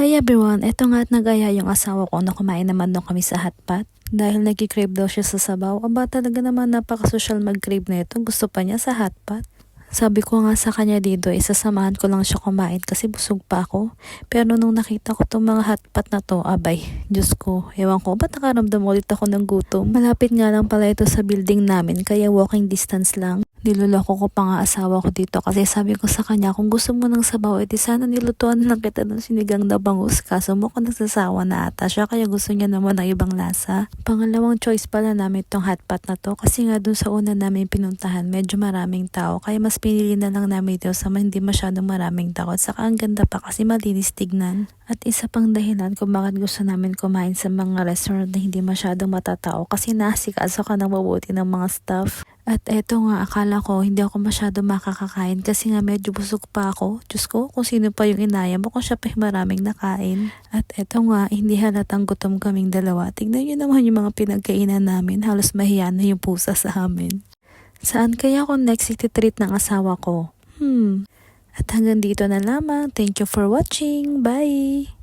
Hi everyone, eto nga at nag-aya yung asawa ko na kumain naman doon kami sa hotpot. Dahil nag-crave daw siya sa sabaw, aba talaga naman napaka-social mag-crave na ito, gusto pa niya sa hotpot. Sabi ko nga sa kanya dito, isasamahan ko lang siya kumain kasi busog pa ako. Pero nung nakita ko itong mga hotpot na to, abay, Diyos ko, ewan ko, ba't nakaramdam ulit ako ng gutom? Malapit nga lang pala ito sa building namin, kaya walking distance lang. Niloloko ko pa nga asawa ko dito kasi sabi ko sa kanya kung gusto mo ng sabaw edi sana nilutuan lang kita ng sinigang na bangus kaso mukhang nagsasawa na ata siya kaya gusto niya naman ng ibang lasa. Pangalawang choice pala namin itong hotpot na to kasi nga dun sa una namin pinuntahan medyo maraming tao kaya mas pinili na lang namin ito sa hindi masyadong maraming tao at saka ang ganda pa kasi malinis tignan. At isa pang dahilan kung bakit gusto namin kumain sa mga restaurant na hindi masyadong matatao kasi naasikaso ka ng mabuti ng mga staff. At eto nga, akala ko hindi ako masyado makakakain kasi nga medyo busog pa ako. Diyos ko, kung sino pa yung inaya mo kung siya pa yung maraming nakain. At eto nga, hindi halatang gutom kaming dalawa. Tignan nyo naman yung mga pinagkainan namin. Halos mahiya na yung pusa sa amin. Saan kaya ako next iti-treat ng asawa ko? At hanggang dito na lamang. Thank you for watching. Bye!